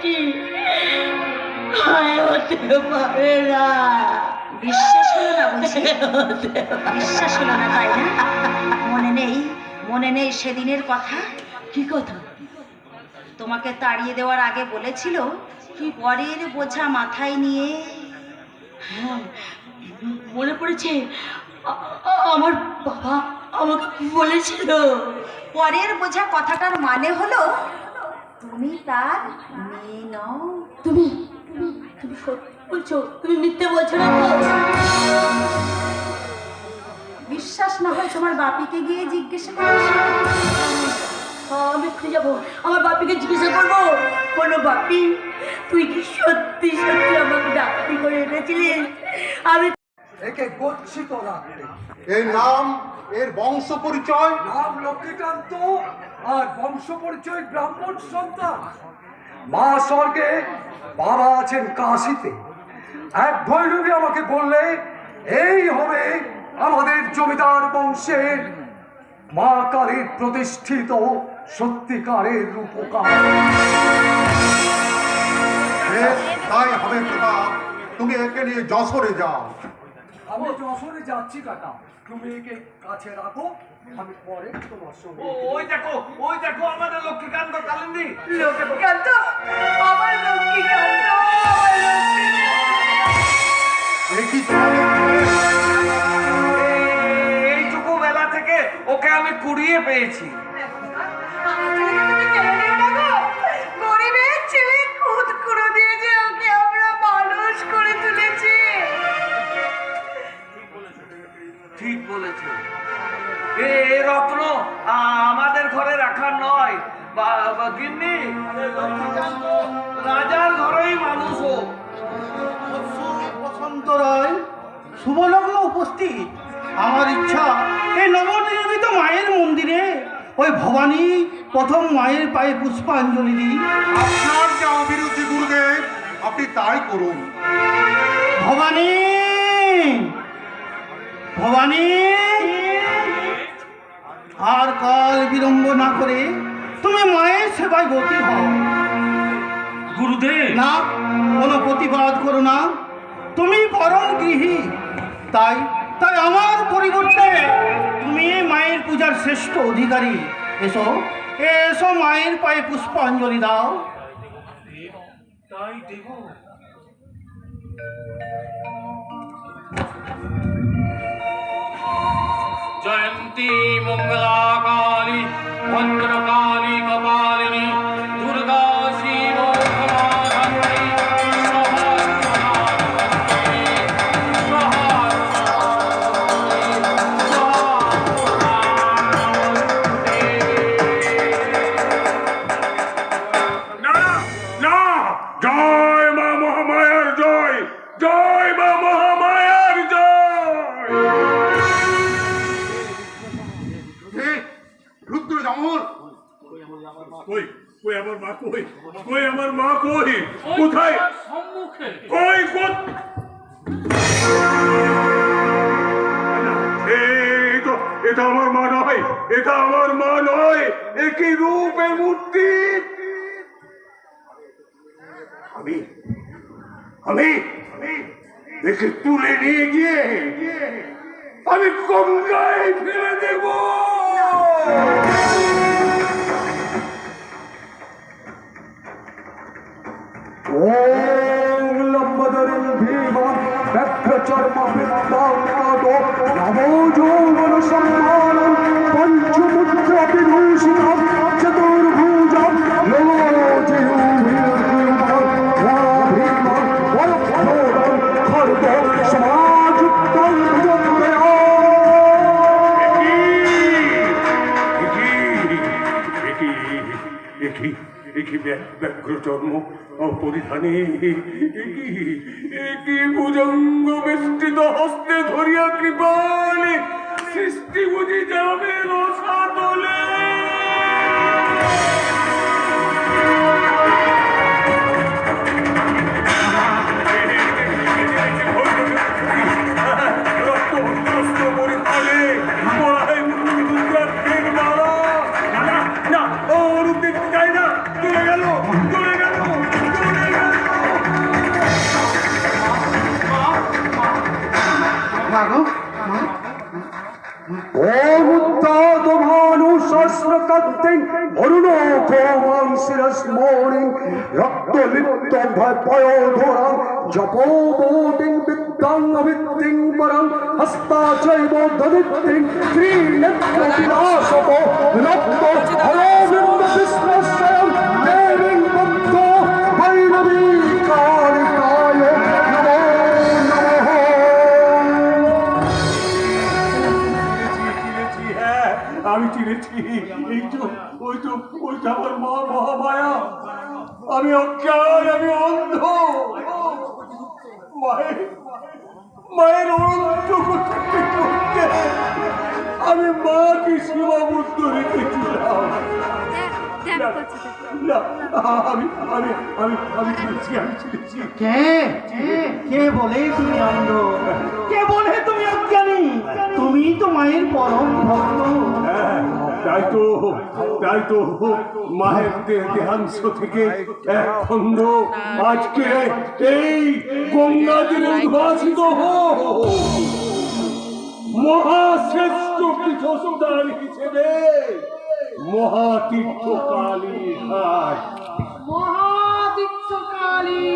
কি হতে পারে না। বিশ্বাস হলো না বুঝি? বিশ্বাস হলো না তাই না? মনে নেই সেদিনের কথা? কি কথা? তোমাকে তাড়িয়ে দেওয়ার আগে বলেছিল কি পরের বোঝা মাথায় নিয়ে। হ্যাঁ মনে পড়েছে, আমার বাবা আমাকে বলেছিল। পরের বোঝা কথাটার মানে হলো তুমি তার মেয়ে নও। তুমি তুমি সত্যি বলছো? তুমি মিথ্যে বলছো না তো? বিশ্বাস না হয় তোমার বাপিকে গিয়ে জিজ্ঞেস করো। আমি খুঁজে যাবো, আমার বাপিকে জিজ্ঞাসা করবো, বলো বাপি তুই কি সত্যি সত্যি আমাকে ডাক্তারি করে এনেছিলিস? আমি একে গচ্ছিত রাখতে। এর নাম, এর বংশ পরিচয়? নাম লক্ষ্মীকান্ত, আর বংশ পরিচয় ব্রাহ্মণ সন্তান। মা স্বর্গে, বাবা আছেন কাশীতে। এক ভৈরবী আমাকে বললে এই হবে আমাদের জমিদার বংশের মা কালীর প্রতিষ্ঠিত সত্যিকারের রূপকার। বেশ, তাই হবে প্রতাপ। তুমি একে নিয়ে যশোরে যাও। আমি যশোরে যাচ্ছি কাকা, তুমি একে কাছে রাখো, আমি পরে তোমার সঙ্গে। ওই দেখো আমাদের লক্ষ্মীকান্ত কালিন্দী। লক্ষ্মীকান্ত, আমার লক্ষ্মীকান্ত, এ কি তোমাদের? এইটুকু বেলা থেকে ওকে আমি কুড়িয়ে পেয়েছি। গরিবের ছেলে খুদ করে দিয়েছে, ওকে আমরা মানুষ করে তুলেছি। ঠিক বলেছ। এ রত্ন আমাদের ঘরে রাখার নয়, গিন্নি লক্ষ্মীকান্ত রাজার ঘরেই মানুষ হোক। বসন্ত রায়, শুভলগ্ন উপস্থিত। আমার ইচ্ছা এই নবনির্মিত মায়ের মন্দিরে ওই ভবানী প্রথম মায়ের পায়ে পুষ্পাঞ্জলি দিই। আপনার যা অভিরুচি গুরুদেব, আপনি তাই করুন। ভবানী, ভবানী, আর কাল বিলম্ব না করে তুমি মায়ের সেবায় গতি হও। গুরুদেব, না, কোনো প্রতিবাদ করো না, তুমি পরম গৃহী। তাই তাই আমার পরিবর্তে তুমি মায়ের পূজার শ্রেষ্ঠ অধিকারী। এসো এসো, মায়ের পায়ে পুষ্পাঞ্জলি দাও। তাই দেব। জয়ন্তী মঙ্গলা কালী ভদ্রকালী কপালিনী দুর্গা শিব জয় মা মহামায়ার জয়, জয় মা মহামায়ার জয়। রুদ্র জামল, কই কই আমার মা, কই কই আমার মা, কই কোথায়? সম্মুখে। কই এটা আমার মা নয়, এটা আমার মা নয়। একই রূপে মূর্তি। আমি আমি একে তুলে নিয়ে গিয়ে আমি গঙ্গায় ফেলে দেব। ওম লম্বদরং ভীমং ব্যঘ্রচর্মবৃত্তাঙ্গদো নমো যৌবন সম্মানং পঞ্চমুদ্রা বিভূষিতং চতুর্ভুজং নমো জিহ্বির্ভীমং ভীমং বরক্ষোরং খর্গ সমাযুক্তং ভুজঙ্গয়া। ব্যগ্রচর্ম পরিধানে কি ভুজঙ্গ বেষ্টিত হস্তে ধরিয়া কৃপালে সৃষ্টি বুঝি যাবে রসাতলে। পরিধানে পড়ায় মুদ্রাক্ষের মালা। না না, ও রূপ দেখতে চাই না, চলে গেল চলে গেল। শান্তিং অরুণোপমাং শিরস্মৌলিং রক্তলিপ্তং ভয়পয়োধরাং জপোবোধিং বিদ্যাং অভিত্তিং পরং হস্তাচৈব দদিত্তিং ত্রিনেত্রবিলাসতো রক্ত হরবিন্দ বিষ্ণস্বয়ং দেবীং বুদ্ধ ভৈরবী কালিকায় নমো নমঃ। চিনেছি, হ্যাঁ আমি চিনেছি। এই তো ওই তো আমার মা মহামায়া। আমি অজ্ঞান, আমি অন্ধ। মায়ের অনন্ত করতে আমি মাকে সীমাবদ্ধ রেখেছিলাম। না, আমি চিনেছি। কে বলে তুমি অন্ধ? কে বলে তুমি অজ্ঞানী? তুমি তো মায়ের পরম ভক্ত। হ্যাঁ, তাই তো মায়ের দেহাংশ থেকে এক খণ্ড আজকে এই গঙ্গাদের উদ্ভাসিত মহাশ্রেষ্ঠ তীর্থস্থান হিসেবে মহাতীর্থ কালী ঘাট। মহাদিত্য কালী